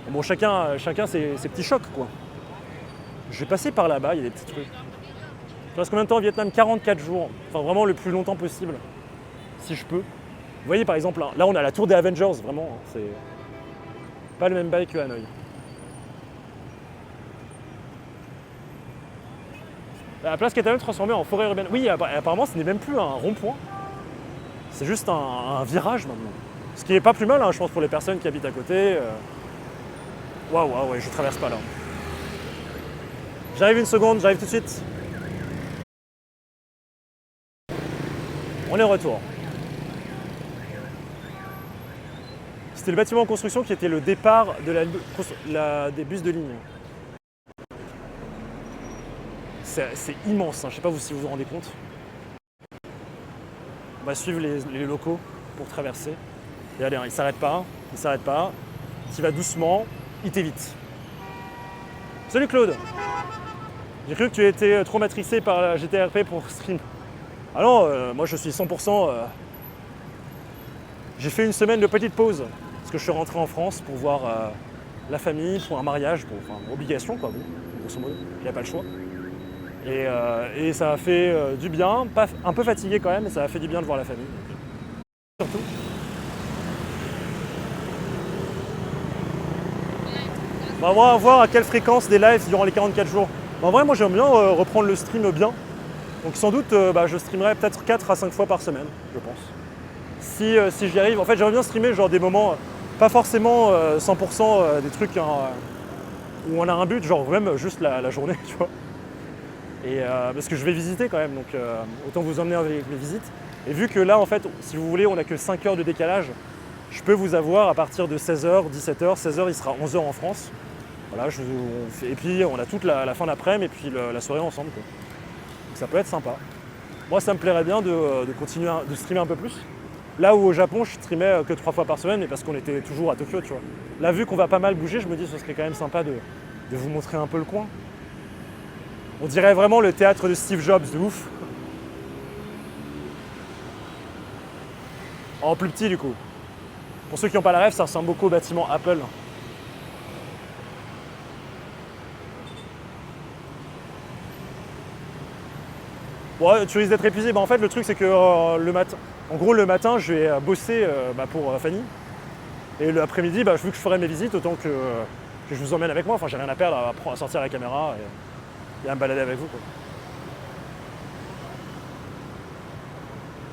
Bon, chacun ses petits chocs, quoi. Je vais passer par là-bas, il y a des petits trucs. Je reste combien de temps au Vietnam? 44 jours. Enfin, vraiment le plus longtemps possible, si je peux. Vous voyez, par exemple, là, on a la tour des Avengers, vraiment. Hein, c'est pas le même bail que Hanoï. La place Catalane transformée en forêt urbaine. Oui, apparemment, ce n'est même plus un rond-point. C'est juste un virage maintenant. Ce qui est pas plus mal, hein, je pense, pour les personnes qui habitent à côté. Waouh, ouais, je traverse pas là. J'arrive une seconde, j'arrive tout de suite. On est de retour. C'était le bâtiment en construction qui était le départ de des bus de ligne. C'est immense, hein. Je ne sais pas si vous vous rendez compte. On va suivre les locaux pour traverser. Et allez, hein, il s'arrête pas, Tu vas doucement, il t'évite. Salut Claude. J'ai cru que tu étais trop matrixé par la GTRP pour stream. Ah non, moi je suis 100%. J'ai fait une semaine de petite pause parce que je suis rentré en France pour voir la famille, pour un mariage, obligation quoi, grosso modo, il n'y a pas le choix. Et ça a fait du bien, un peu fatigué quand même, mais ça a fait du bien de voir la famille. Surtout. On va voir à quelle fréquence des lives durant les 44 jours. En vrai, moi j'aime bien reprendre le stream bien. Donc sans doute, je streamerai peut-être 4 à 5 fois par semaine, je pense. Si j'y arrive. En fait, j'aimerais bien streamer genre des moments, pas forcément 100% des trucs où on a un but, genre même juste la journée, tu vois. Et parce que je vais visiter quand même, donc autant vous emmener avec mes visites. Et vu que là, en fait, si vous voulez, on n'a que 5 heures de décalage, je peux vous avoir à partir de 16h, 17h. 16h, il sera 11h en France. Voilà, et puis on a toute la fin d'après-midi et puis la soirée ensemble, quoi. Donc ça peut être sympa. Moi, ça me plairait bien de continuer de streamer un peu plus. Là où au Japon, je streamais que 3 fois par semaine, mais parce qu'on était toujours à Tokyo, tu vois. Là, vu qu'on va pas mal bouger, je me dis que ce serait quand même sympa de vous montrer un peu le coin. On dirait vraiment le théâtre de Steve Jobs, de ouf. En plus petit, du coup. Pour ceux qui n'ont pas la rêve, ça ressemble beaucoup au bâtiment Apple. Bon, tu risques d'être épuisé. En fait, le truc, c'est que le matin, je vais bosser pour Fanny. Et l'après-midi, vu que je ferai mes visites, autant que je vous emmène avec moi. Enfin, j'ai rien à perdre à sortir la caméra et à me balader avec vous, quoi.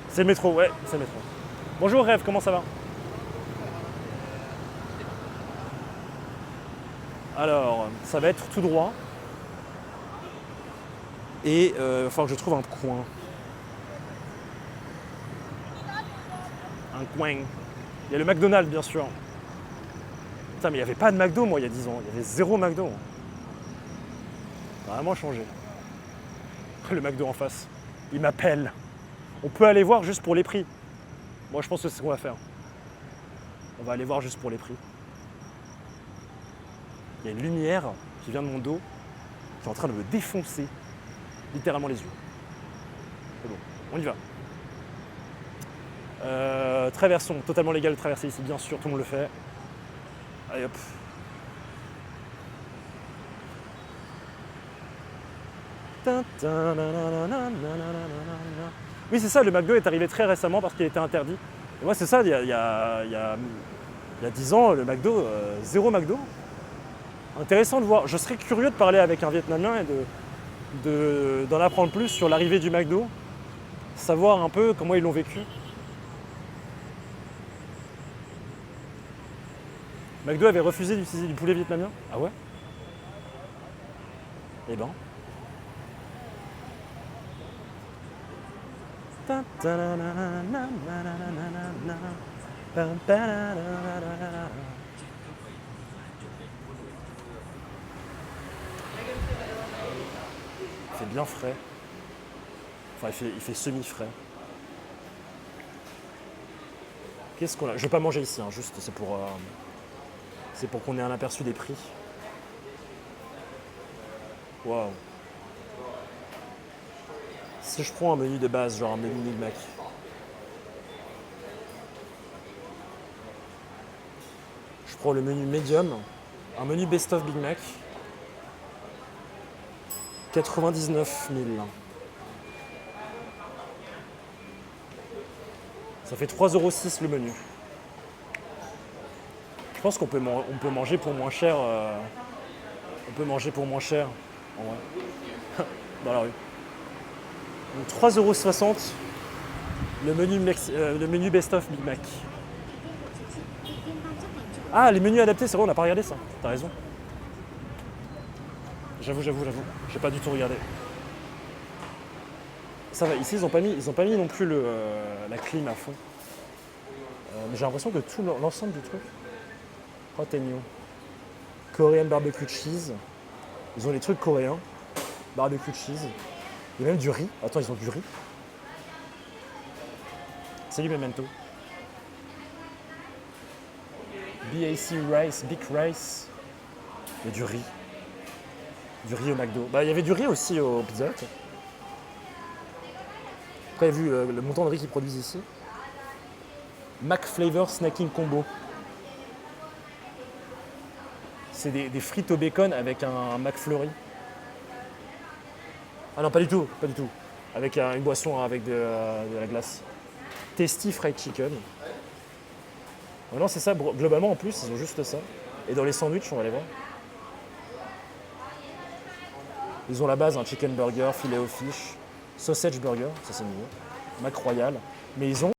C'est le métro, ouais, c'est le métro. Bonjour Rêve, comment ça va? Alors, ça va être tout droit. Et il va falloir que je trouve un coin. Un coin. Il y a le McDonald's, bien sûr. Putain, mais il n'y avait pas de McDo, moi, il y a 10 ans. Il y avait 0 McDo. Ça a vraiment changé. Le McDo en face. Il m'appelle. On peut aller voir juste pour les prix. Moi, je pense que c'est ce qu'on va faire. On va aller voir juste pour les prix. Il y a une lumière qui vient de mon dos, qui est en train de me défoncer littéralement les yeux. C'est bon, on y va. Traversons, totalement légal de traverser ici, bien sûr, tout le monde le fait. Allez hop. Oui, c'est ça, le McDo est arrivé très récemment parce qu'il était interdit. Et moi, c'est ça, il y a 10 ans, le McDo, 0 McDo. Intéressant de voir. Je serais curieux de parler avec un Vietnamien et d'en apprendre plus sur l'arrivée du McDo, savoir un peu comment ils l'ont vécu. McDo avait refusé d'utiliser du poulet vietnamien? Ah ouais? Eh ben. Il fait bien frais. Enfin, il fait semi-frais. Qu'est-ce qu'on a? Je vais pas manger ici, hein, juste c'est pour qu'on ait un aperçu des prix. Waouh. Si je prends un menu de base, genre un menu Big Mac. Je prends le menu medium, Un menu best-of Big Mac. 99 000. Ça fait 3,06 € le menu. Je pense qu'on peut, on peut manger pour moins cher. On peut manger pour moins cher, en vrai. Dans la rue. Donc 3,60 € le menu best-of Big Mac. Ah, les menus adaptés, c'est vrai, on n'a pas regardé ça. T'as raison. J'avoue. J'ai pas du tout regardé. Ça va, ici ils ont pas mis non plus la clim à fond. Mais j'ai l'impression que tout l'ensemble du truc. Hot and new. Korean barbecue cheese. Ils ont les trucs coréens. Barbecue cheese. Il y a même du riz. Attends, ils ont du riz. Salut Memento. BAC rice, big rice. Il y a du riz. Du riz au McDo. Bah, il y avait du riz aussi au Pizza Hut. Après, vu le montant de riz qu'ils produisent ici. Mac Flavor Snacking Combo. C'est des frites au bacon avec un McFlurry. Ah non, pas du tout. Avec une boisson avec de la glace. Tasty Fried Chicken. Non, c'est ça. Globalement, en plus, ils ont juste ça. Et dans les sandwichs, on va les voir. Ils ont la base, un chicken burger, filet au fish, sausage burger, ça c'est nouveau, Mac Royal. Mais ils ont